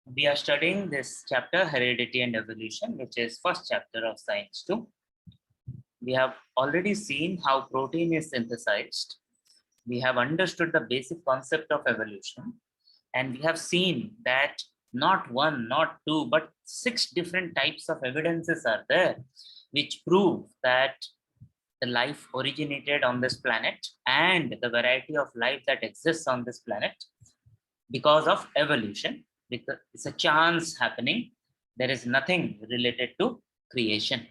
We are studying this chapter, Heredity and Evolution, which is first chapter of Science 2. We have already seen how protein is synthesized. We have understood the basic concept of evolution. And we have seen that not one, not two, but 6 different types of evidences are there, which prove that the life originated on this planet and the variety of life that exists on this planet because of evolution, because it's a chance happening. There is nothing related to creation.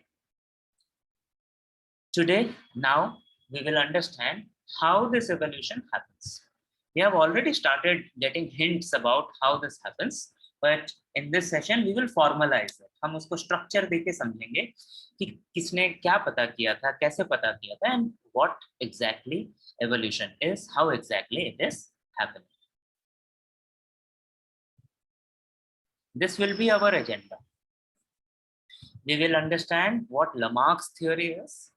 Today, now, we will understand how this evolution happens. We have already started getting hints about how this happens, but in this session, we will formalize it. हम उसको structure देके समझेंगे कि किसने क्या पता किया था, कैसे पता किया था, and what exactly evolution is, how exactly it is happening. This will be our agenda. We will understand what Lamarck's theory is.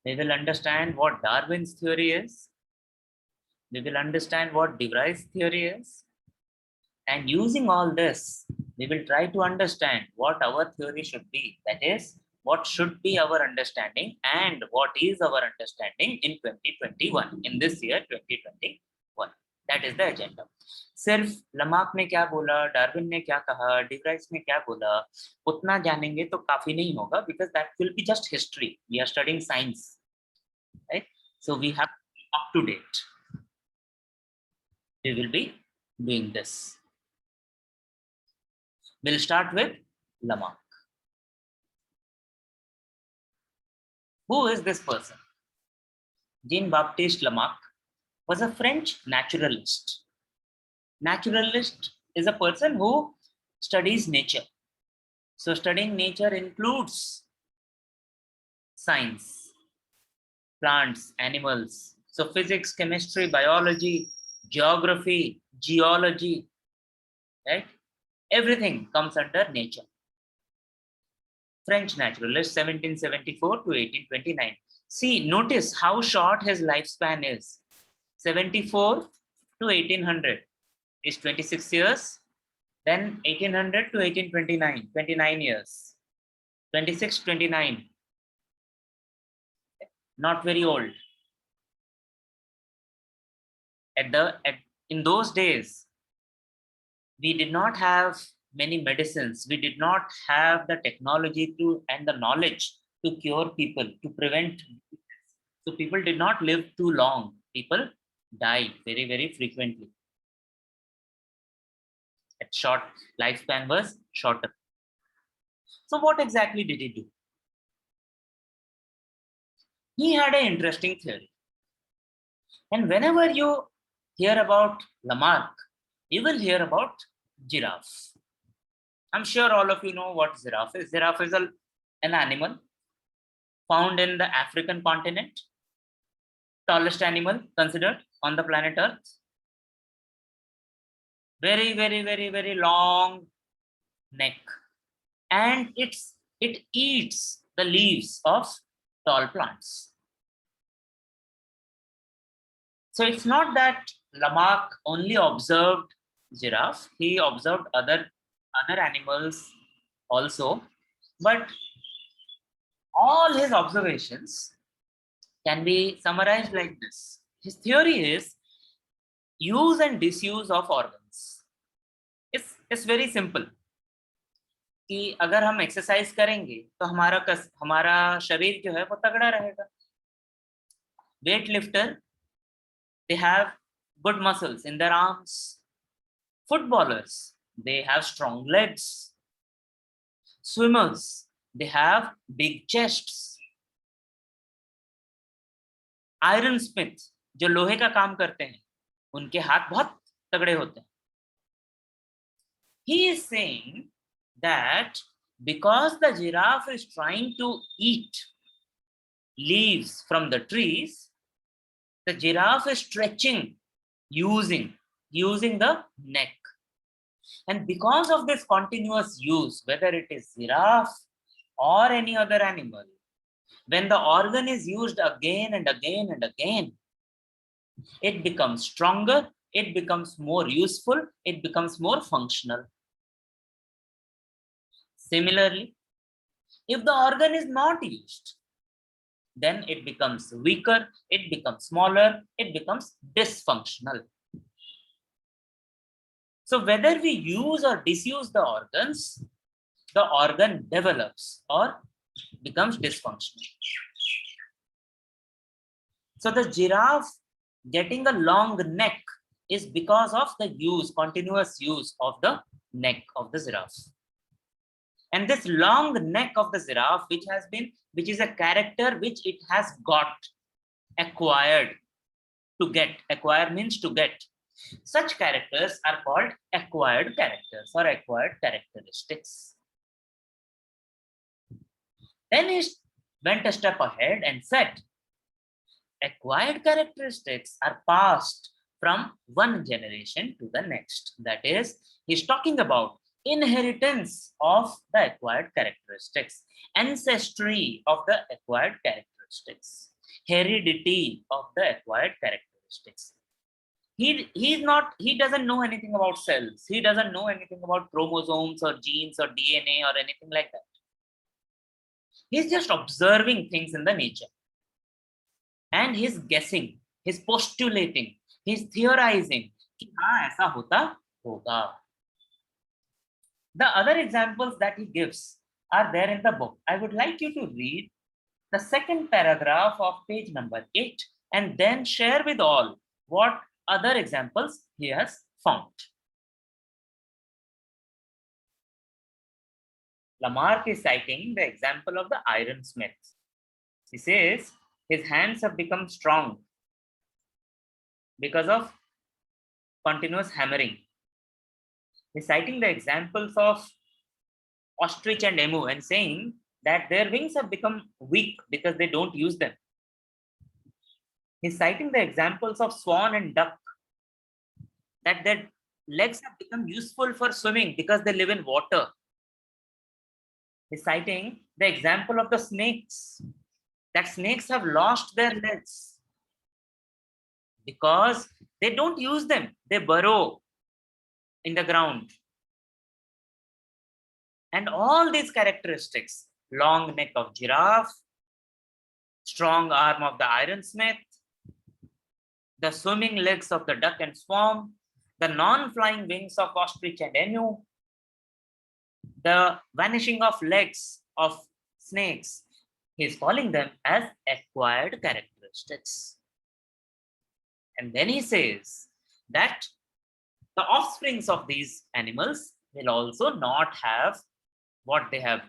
We will understand what Darwin's theory is. We will understand what De Vries' theory is. And using all this, we will try to understand what our theory should be. That is, what should be our understanding and what is our understanding in 2021, in this year 2021. That is the agenda. सिर्फ Lamarck ने क्या बोला, Darwin ने क्या कहा, D Vries ने क्या बोला, उतना जानेंगे तो काफी नहीं होगा, because that will be just history. We are studying science, right? So we have to be up to date. We will be doing this. We'll start with Lamarck. Who is this person? Jean-Baptiste Lamarck was a French naturalist. Naturalist is a person who studies nature. So studying nature includes science, plants, animals. So physics, chemistry, biology, geography, geology, right? Everything comes under nature. French naturalist, 1774 to 1829. See, notice how short his lifespan is. 74 to 1800 is 26 years. Then 1800 to 1829, 29 years. 26, 29. Not very old. In those days, we did not have many medicines. We did not have the technology and the knowledge to cure people, to prevent. So people did not live too long. People died very, very frequently. Its short lifespan was shorter. So what exactly did he do? He had an interesting theory. And whenever you hear about Lamarck, you will hear about giraffe. I'm sure all of you know what giraffe is. Giraffe is an animal found in the African continent, tallest animal considered on the planet Earth. Very, very, very, very long neck. And it eats the leaves of tall plants. So it's not that Lamarck only observed giraffe, he observed other animals also, but all his observations can be summarized like this. His theory is use and disuse of organs. It's very simple. कि अगर हम exercise करेंगे तो हमारा शरीर जो है वो तगड़ा रहेगा. Weight lifter, they have good muscles in their arms. Footballers, they have strong legs. Swimmers, they have big chests. Iron smith, जो लोहे का काम करते हैं, उनके हाथ बहुत तगड़े होते हैं. He is saying that because the giraffe is trying to eat leaves from the trees, the giraffe is stretching using the neck. And because of this continuous use, whether it is giraffe or any other animal, when the organ is used again and again and again, it becomes stronger, it becomes more useful, it becomes more functional. Similarly, if the organ is not used, then it becomes weaker, it becomes smaller, it becomes dysfunctional. So whether we use or disuse the organs, the organ develops or becomes dysfunctional. So the giraffe getting a long neck is because of the continuous use of the neck of the giraffe. And this long neck of the giraffe, which is a character which it has got, acquired, to get. Acquire means to get. Such characters are called acquired characters or acquired characteristics. Then he went a step ahead and said, acquired characteristics are passed from one generation to the next. That is, he's talking about inheritance of the acquired characteristics, ancestry of the acquired characteristics, heredity of the acquired characteristics. He doesn't know anything about cells. He doesn't know anything about chromosomes or genes or DNA or anything like that. He's just observing things in the nature. And he's guessing, he's postulating, he's theorizing. Aisa hota hoga. The other examples that he gives are there in the book. I would like you to read the second paragraph of page number 8 and then share with all what other examples he has found. Lamarck is citing the example of the ironsmith. He says his hands have become strong because of continuous hammering. He's citing the examples of ostrich and emu and saying that their wings have become weak because they don't use them. He's citing the examples of swan and duck, that their legs have become useful for swimming because they live in water. He's citing the example of the snakes, that snakes have lost their legs because they don't use them. They burrow in the ground. And all these characteristics, long neck of giraffe, strong arm of the ironsmith, the swimming legs of the duck and swan, the non-flying wings of ostrich and emu, the vanishing of legs of snakes, he's calling them as acquired characteristics. And then he says that the offsprings of these animals will also not have what they have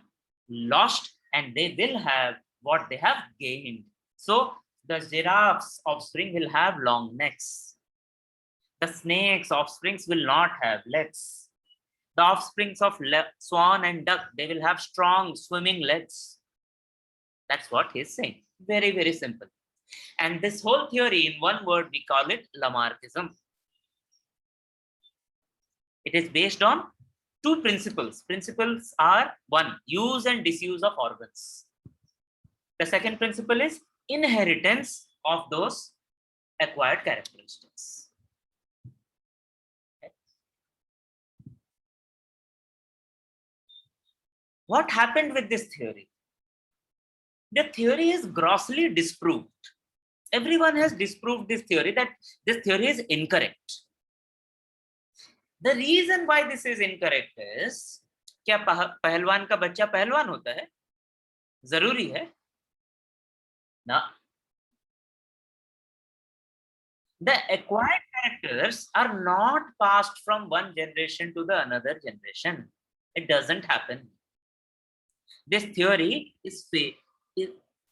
lost, and they will have what they have gained. So the giraffe's offspring will have long necks. The snake's offsprings will not have legs. The offsprings of swan and duck, they will have strong swimming legs. That's what he's saying. Very, very simple. And this whole theory, in one word, we call it Lamarckism. It is based on two principles. Principles are: one, use and disuse of organs. The second principle is inheritance of those acquired characteristics. Okay. What happened with this theory? The theory is grossly disproved. Everyone has disproved this theory, that this theory is incorrect. The reason why this is incorrect is, क्या पहलवान का बच्चा पहलवान होता है? जरूरी है ना? The acquired characters are not passed from one generation to the another generation. It doesn't happen. This theory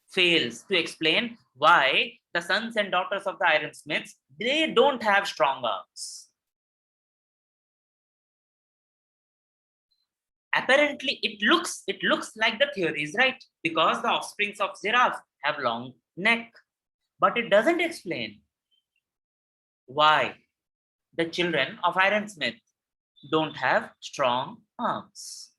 fails to explain why the sons and daughters of the ironsmiths, they don't have strong arms. Apparently, it looks like the theory is right, because the offsprings of giraffe have long neck, but it doesn't explain why the children of ironsmith don't have strong arms.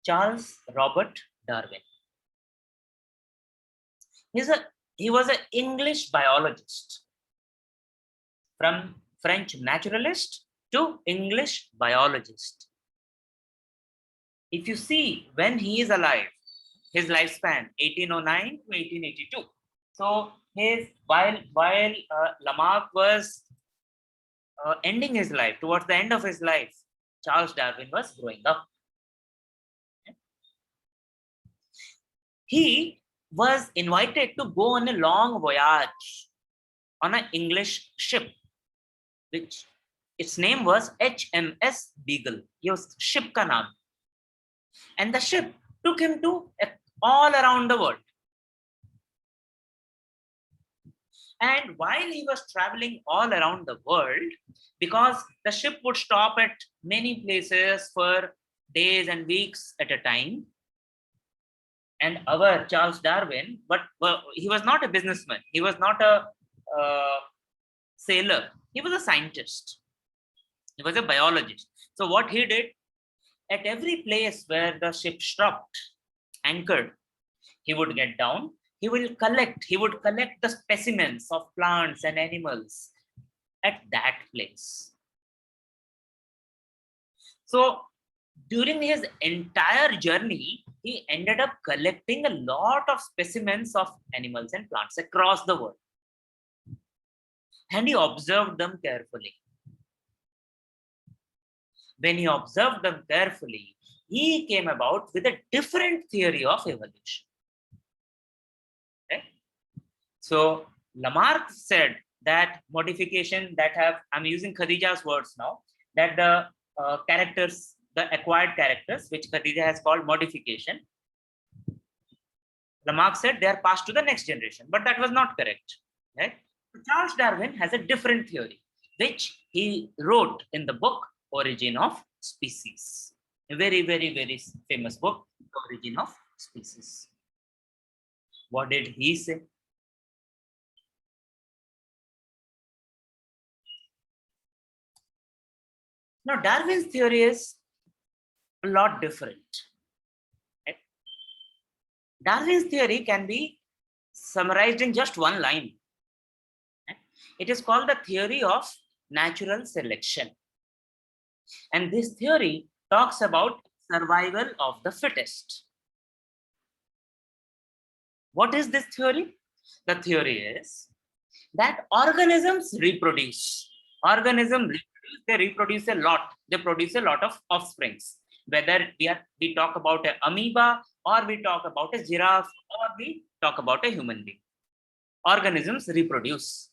Charles Robert Darwin. He was an English biologist, from French naturalist to English biologist. If you see when he is alive, his lifespan 1809 to 1882. So his while Lamarck was ending his life, towards the end of his life, Charles Darwin was growing up. He was invited to go on a long voyage on an English ship, which its name was HMS Beagle. It was ship ka naam. And the ship took him to all around the world. And while he was traveling all around the world, because the ship would stop at many places for days and weeks at a time, and our Charles Darwin, but he was not a businessman. He was not a sailor. He was a scientist. He was a biologist. So what he did, at every place where the ship stopped, anchored, he would get down. He would collect the specimens of plants and animals at that place. So during his entire journey, he ended up collecting a lot of specimens of animals and plants across the world. And he observed them carefully. When he observed them carefully, he came about with a different theory of evolution. Okay? So Lamarck said that modification that I'm using Khadija's words now, that the characters, the acquired characters, which Khadija has called modification, Lamarck said they are passed to the next generation, but that was not correct. Right? Charles Darwin has a different theory, which he wrote in the book Origin of Species. A very, very, very famous book, Origin of Species. What did he say? Now, Darwin's theory is a lot different. Right? Darwin's theory can be summarized in just one line. Right? It is called the theory of natural selection. And this theory talks about survival of the fittest. What is this theory? The theory is that organisms reproduce. They reproduce a lot. They produce a lot of offsprings. Whether we talk about an amoeba, or we talk about a giraffe, or we talk about a human being. Organisms reproduce.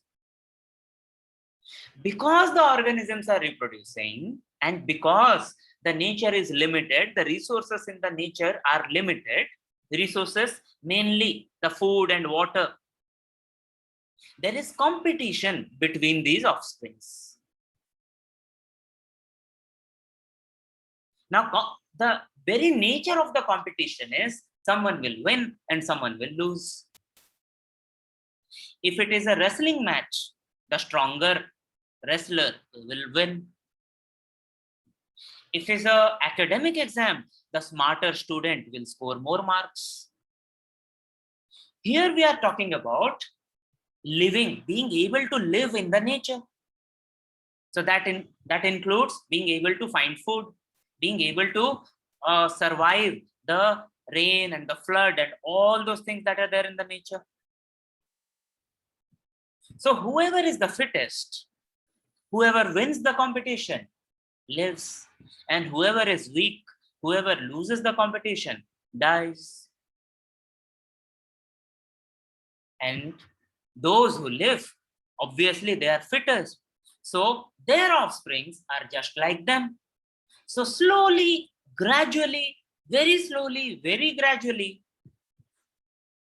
Because the organisms are reproducing, and because the nature is limited, the resources in the nature are limited, resources, mainly the food and water, there is competition between these offsprings. Now, the very nature of the competition is someone will win and someone will lose. If it is a wrestling match, the stronger wrestler will win. If it's an academic exam, the smarter student will score more marks. Here we are talking about living, being able to live in the nature. So that includes being able to find food, being able to survive the rain and the flood and all those things that are there in the nature. So whoever is the fittest, whoever wins the competition lives, and whoever is weak, whoever loses the competition dies. And those who live, obviously they are fittest, so their offsprings are just like them. So slowly, gradually, very slowly, very gradually,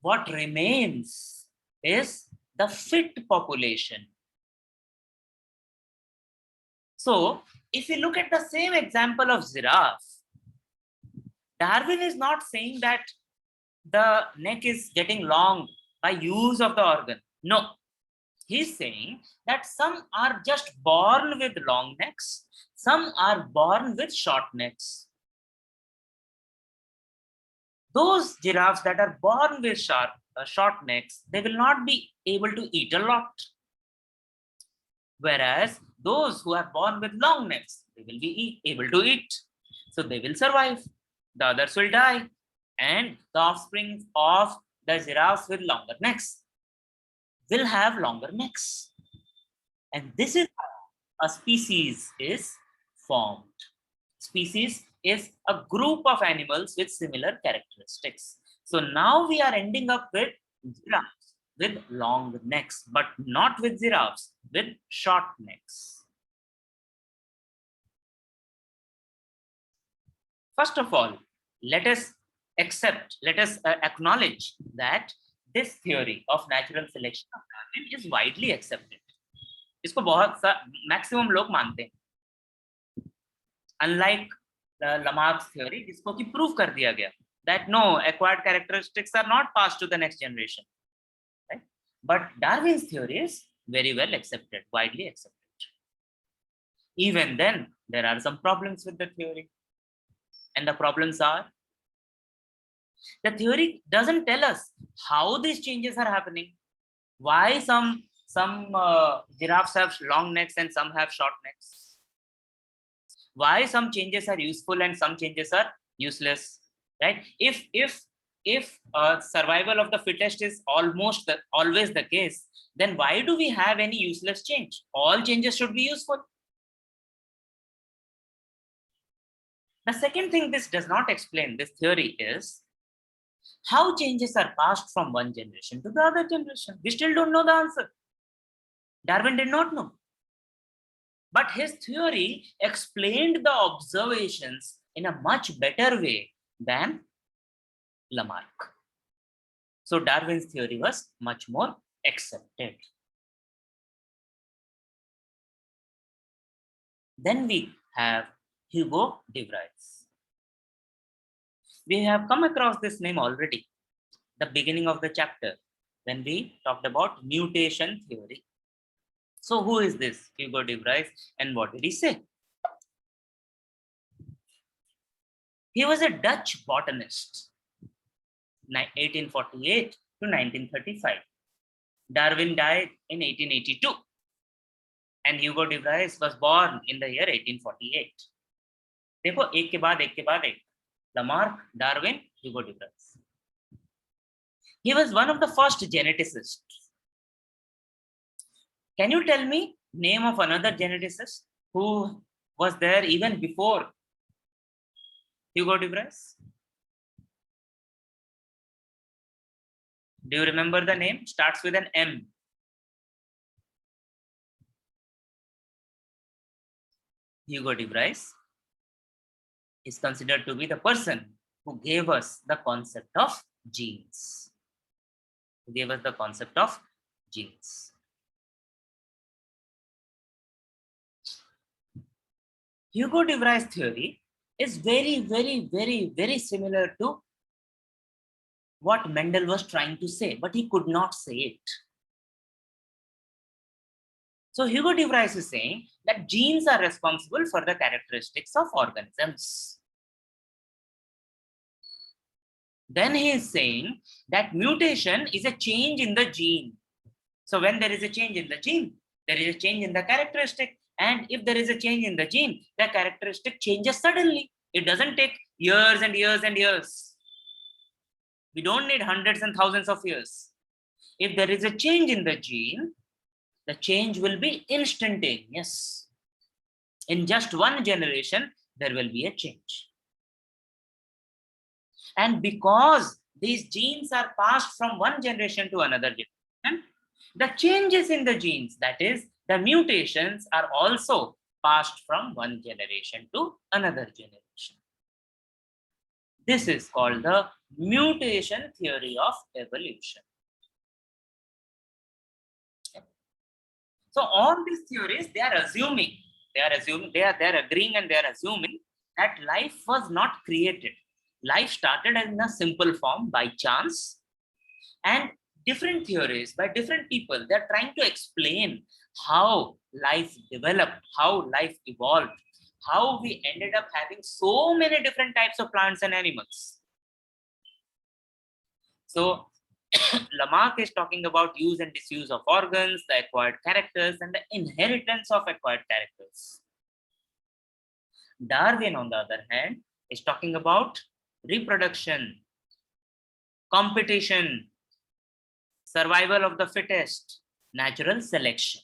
what remains is the fit population. So if you look at the same example of giraffe, Darwin is not saying that the neck is getting long by use of the organ. No, he's saying that some are just born with long necks, some are born with short necks. Those giraffes that are born with short necks, they will not be able to eat a lot. Whereas those who are born with long necks, they will be able to eat. So they will survive. The others will die. And the offspring of the giraffes with longer necks will have longer necks. And this is how a species is formed. Species is a group of animals with similar characteristics. So now we are ending up with giraffes with long necks, but not with giraffes with short necks. First of all, let us acknowledge that this theory of natural selection of Darwin is widely accepted. इसको बहुत maximum लोग मानते हैं, unlike the Lamarck's theory, जिसको कि prove कर दिया गया that no, acquired characteristics are not passed to the next generation, right? But Darwin's theory is very well accepted, widely accepted. Even then, there are some problems with the theory, and the problems are the theory doesn't tell us how these changes are happening, why some giraffes have long necks and some have short necks, why some changes are useful and some changes are useless, right? If survival of the fittest is always the case, then why do we have any useless change? All changes should be useful. The second thing this does not explain, this theory, is how changes are passed from one generation to the other generation. We still don't know the answer. Darwin did not know. But his theory explained the observations in a much better way than Lamarck. So Darwin's theory was much more accepted. Then we have Hugo de Vries. We have come across this name already, the beginning of the chapter, when we talked about mutation theory. So who is this Hugo de Vries and what did he say? He was a Dutch botanist, 1848 to 1935. Darwin died in 1882 and Hugo de Vries was born in the year 1848. देखो एक के बाद एक Lamarck, Darwin, Hugo de Vries. He was one of the first geneticists. Can you tell me name of another geneticist who was there even before Hugo de Vries? Do you remember the name? Starts with an M. Hugo de Vries is considered to be the person who gave us the concept of genes. Who gave us the concept of genes. Hugo de Vries theory is very similar to what Mendel was trying to say, but he could not say it. So Hugo de Vries is saying that genes are responsible for the characteristics of organisms. Then he is saying that mutation is a change in the gene. So when there is a change in the gene, there is a change in the characteristic. And if there is a change in the gene, the characteristic changes suddenly. It doesn't take years and years and years. We don't need hundreds and thousands of years. If there is a change in the gene, the change will be instantaneous. In just one generation, there will be a change. And because these genes are passed from one generation to another generation, the changes in the genes, that is, the mutations, are also passed from one generation to another generation. This is called the mutation theory of evolution. So all these theories, they are agreeing and they are assuming that life was not created. Life started in a simple form by chance, and different theories by different people, they're trying to explain how life developed, how life evolved, how we ended up having so many different types of plants and animals. So Lamarck is talking about use and disuse of organs, the acquired characters, and the inheritance of acquired characters. Darwin, on the other hand, is talking about reproduction, competition, survival of the fittest, natural selection.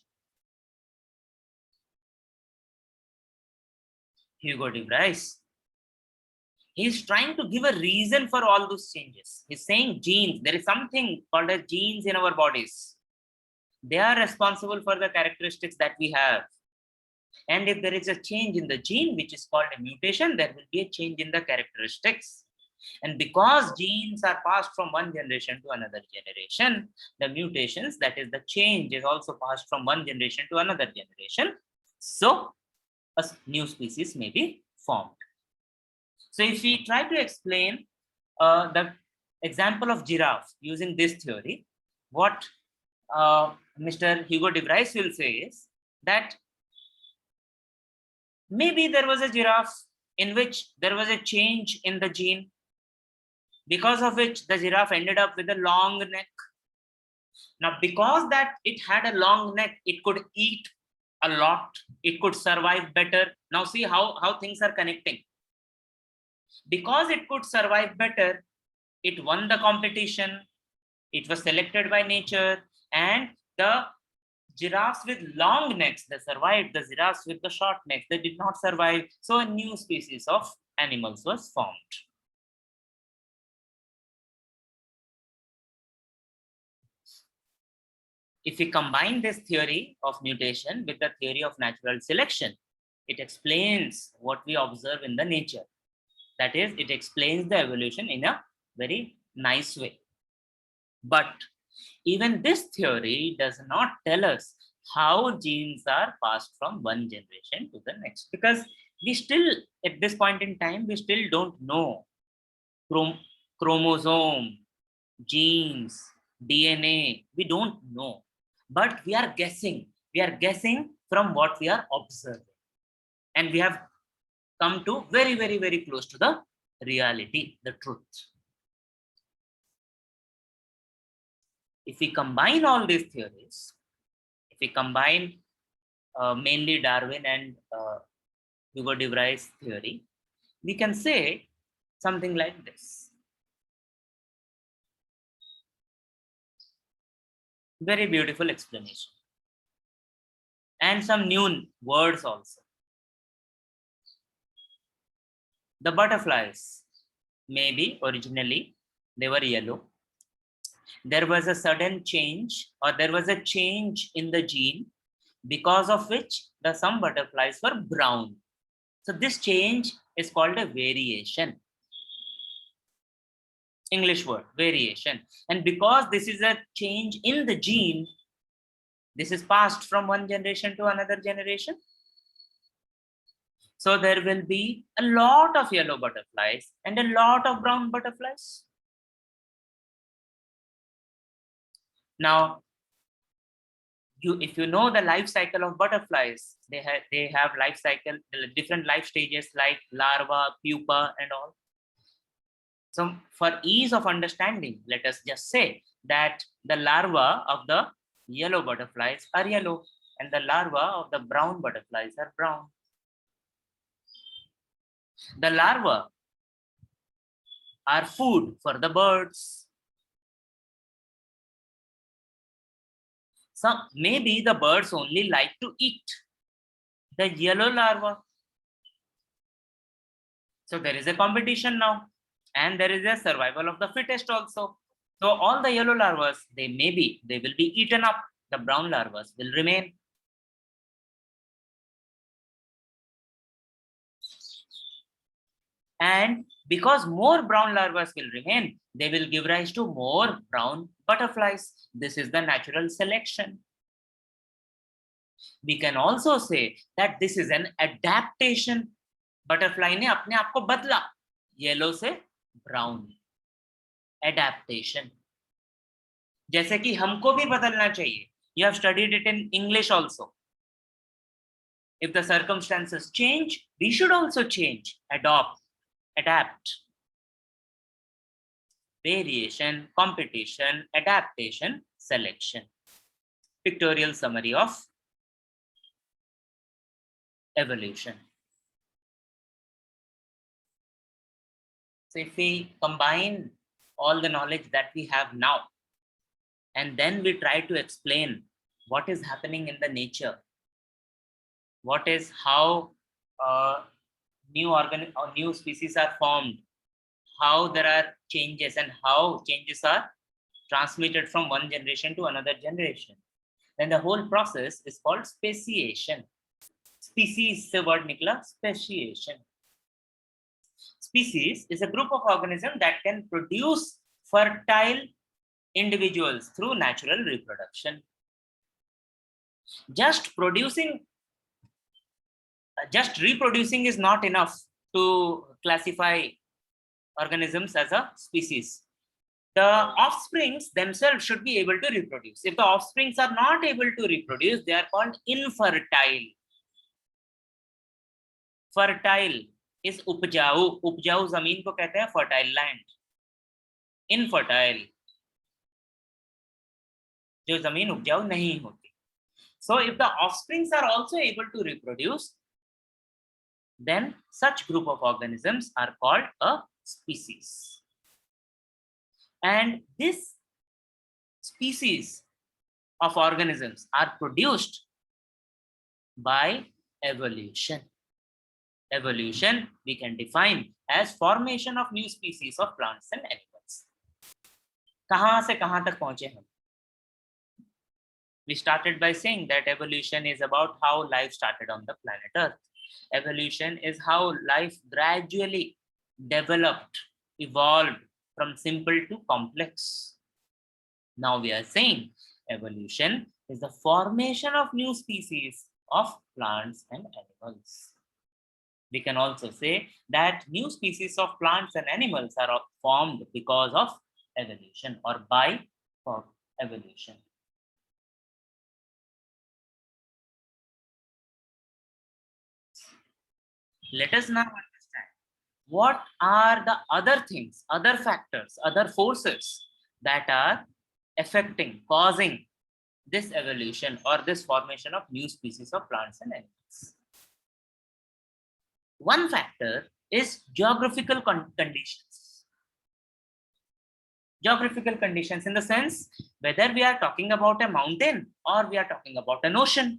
Hugo de Vries, he's trying to give a reason for all those changes. He's saying genes, there is something called as genes in our bodies. They are responsible for the characteristics that we have. And if there is a change in the gene, which is called a mutation, there will be a change in the characteristics. And because genes are passed from one generation to another generation, the mutations, that is the change, is also passed from one generation to another generation. So a new species may be formed. So if we try to explain the example of giraffe using this theory, what Mr. Hugo de Vries will say is that maybe there was a giraffe in which there was a change in the gene, because of which the giraffe ended up with a long neck. Now, because that it had a long neck, it could eat a lot, it could survive better. Now see how things are connecting. Because it could survive better, it won the competition, it was selected by nature, and the giraffes with long necks, they survived. The giraffes with the short necks, they did not survive. So a new species of animals was formed. If we combine this theory of mutation with the theory of natural selection, it explains what we observe in the nature. That is, it explains the evolution in a very nice way. But even this theory does not tell us how genes are passed from one generation to the next, because we still, at this point in time, we still don't know chromosome, genes, DNA, we don't know. But we are guessing. We are guessing from what we are observing. And we have come to very, very, very close to the reality, the truth. If we combine all these theories, if we combine mainly Darwin and Hugo de Vries theory, we can say something like this. Very beautiful explanation. And some new words also. The butterflies, maybe originally they were yellow. There was a sudden change, or there was a change in the gene, because of which some butterflies were brown. So this change is called a variation. English word, variation. And because this is a change in the gene, this is passed from one generation to another generation. So there will be a lot of yellow butterflies and a lot of brown butterflies. Now, if you know the life cycle of butterflies, they have life cycle, different life stages like larva, pupa, and all. So for ease of understanding, let us just say that the larva of the yellow butterflies are yellow and the larva of the brown butterflies are brown. The larvae are food for the birds. So maybe the birds only like to eat the yellow larva. So there is a competition now, and there is a survival of the fittest also. So all the yellow larvae, they will be eaten up. The brown larvae will remain. And because more brown larvae will remain, they will give rise to more brown butterflies. This is the natural selection. We can also say that this is an adaptation. Butterfly ने अपने आप को बदला, yellow से brown. Adaptation. जैसे कि हमको भी बदलना चाहिए. You have studied it in English also. If the circumstances change, we should also change, adapt. variation, competition, adaptation, selection. Pictorial summary of evolution. So if we combine all the knowledge that we have now, and then we try to explain what is happening in the nature, what is how new species are formed, how there are changes and how changes are transmitted from one generation to another generation, then the whole process is called speciation. Species se word nikla, speciation. Species is a group of organisms that can produce fertile individuals through natural reproduction. Just reproducing is not enough to classify organisms as a species. The offsprings themselves should be able to reproduce. If the offsprings are not able to reproduce, they are called infertile. Fertile is उपजाऊ. उपजाऊ जमीन को कहते हैं fertile land. Infertile जो जमीन उपजाऊ नहीं होती. So if the offsprings are also able to reproduce, then such group of organisms are called a species. And this species of organisms are produced by evolution. Evolution we can define as formation of new species of plants and animals. कहाँ से कहाँ तक पहुंचे हम? We started by saying that evolution is about how life started on the planet Earth. Evolution is how life gradually developed, evolved from simple to complex. Now we are saying evolution is the formation of new species of plants and animals. We can also say that new species of plants and animals are formed because of evolution or by evolution. Let us now understand what are the other things, other factors, other forces that are affecting, causing this evolution or this formation of new species of plants and animals. One factor is geographical conditions. Geographical conditions in the sense whether we are talking about a mountain or we are talking about an ocean.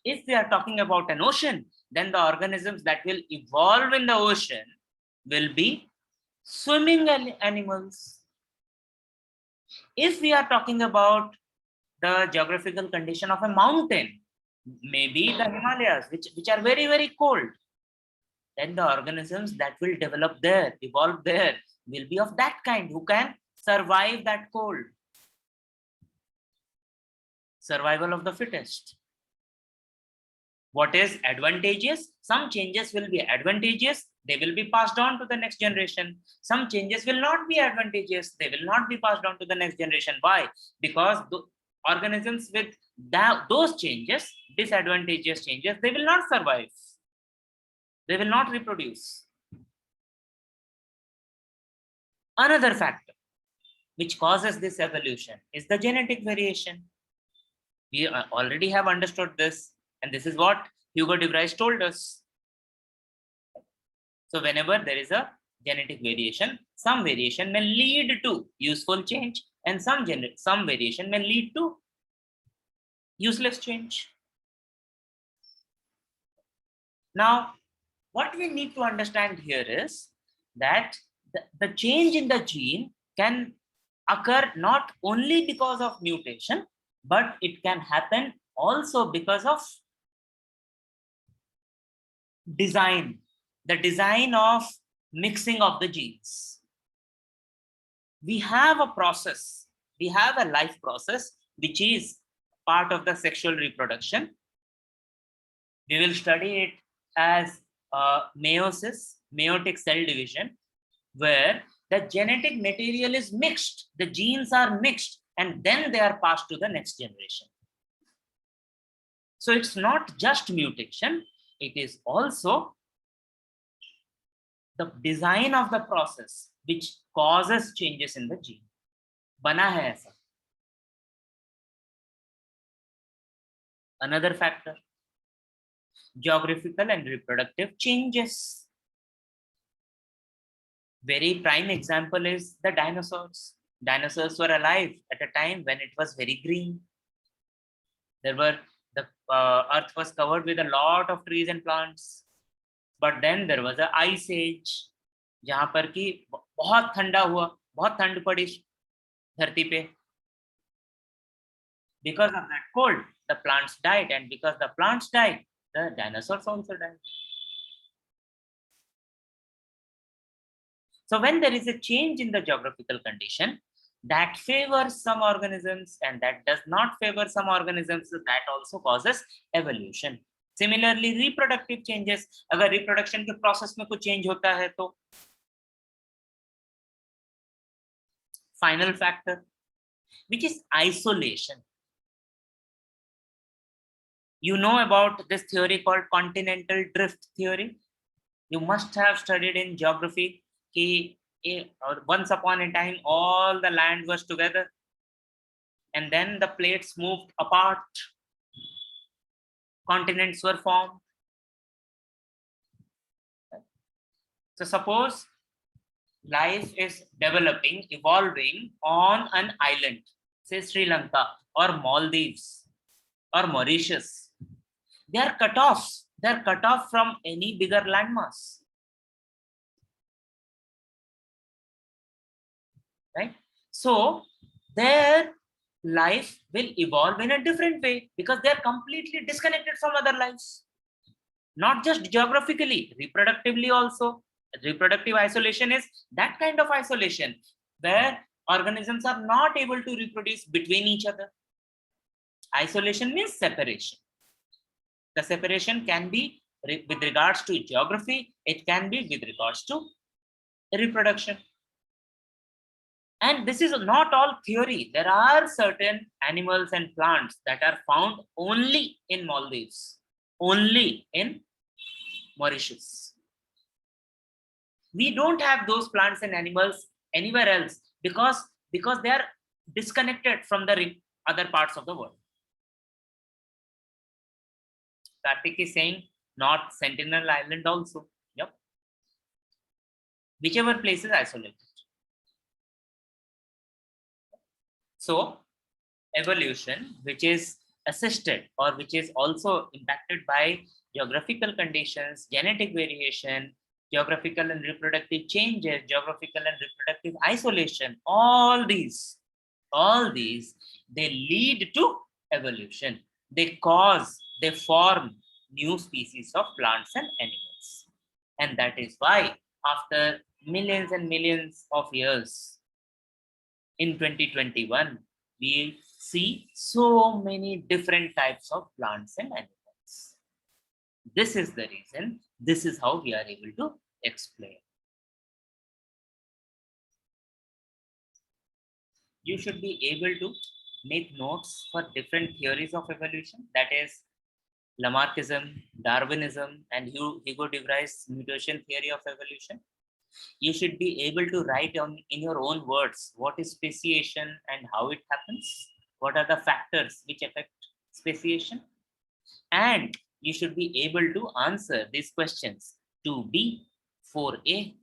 If we are talking about an ocean, then the organisms that will evolve in the ocean will be swimming animals. If we are talking about the geographical condition of a mountain, maybe the Himalayas, which are very, very cold, then the organisms that will develop there, evolve there, will be of that kind who can survive that cold. Survival of the fittest. What is advantageous? Some changes will be advantageous. They will be passed on to the next generation. Some changes will not be advantageous. They will not be passed on to the next generation. Why? Because the organisms with those changes, disadvantageous changes, they will not survive. They will not reproduce. Another factor which causes this evolution is the genetic variation. We already have understood this, and this is what Hugo de Vries told us. So whenever there is a genetic variation, some variation may lead to useful change, and some variation may lead to useless change. Now, what we need to understand here is that the change in the gene can occur not only because of mutation, but it can happen also because of design, the design of mixing of the genes. We have a process, we have a life process, which is part of the sexual reproduction. We will study it as meiosis, meiotic cell division, where the genetic material is mixed, the genes are mixed, and then they are passed to the next generation. So it's not just mutation, it is also the design of the process which causes changes in the gene. बना है ऐसा. Another factor, geographical and reproductive changes. Very prime example is the dinosaurs. Dinosaurs were alive at a time when it was very green. The earth was covered with a lot of trees and plants. But then there was an ice age, जहां पर कि बहुत ठंडा हुआ, बहुत ठंड पड़ी धरती पे. Because of that cold, the plants died, and because the plants died, the dinosaurs also died. So when there is a change in the geographical condition, that favors some organisms and that does not favor some organisms, so that also causes evolution. Similarly, reproductive changes, अगर reproduction के process में कुछ change होता है तो. Final factor, which is isolation. You know about this theory called continental drift theory. You must have studied in geography. Once upon a time, all the land was together, and then the plates moved apart. Continents were formed. So suppose life is developing, evolving on an island, say Sri Lanka or Maldives or Mauritius. They are cut off. They are cut off from any bigger landmass. Right? So their life will evolve in a different way because they are completely disconnected from other lives. Not just geographically, reproductively also. Reproductive isolation is that kind of isolation where organisms are not able to reproduce between each other. Isolation means separation. The separation can be with regards to geography, it can be with regards to reproduction. And this is not all theory. There are certain animals and plants that are found only in Maldives, only in Mauritius. We don't have those plants and animals anywhere else because they are disconnected from the other parts of the world. Karthik is saying North Sentinel Island also. Yep. Whichever place is isolated. So evolution, which is assisted or which is also impacted by geographical conditions, genetic variation, geographical and reproductive changes, geographical and reproductive isolation, all these, they lead to evolution. They form new species of plants and animals. And that is why after millions and millions of years, in 2021, we see so many different types of plants and animals. This is the reason, this is how we are able to explain. You should be able to make notes for different theories of evolution, that is Lamarckism, Darwinism, and Hugo de Vries' mutation theory of evolution. You should be able to write in your own words what is speciation and how it happens, what are the factors which affect speciation, and you should be able to answer these questions 2B, 4A,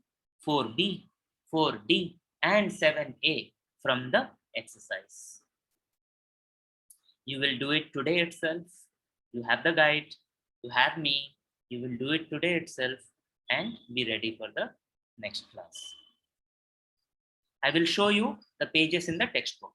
4B, 4D, and 7A from the exercise. You will do it today itself. You have the guide, you have me, you will do it today itself and be ready for the next class. I will show you the pages in the textbook.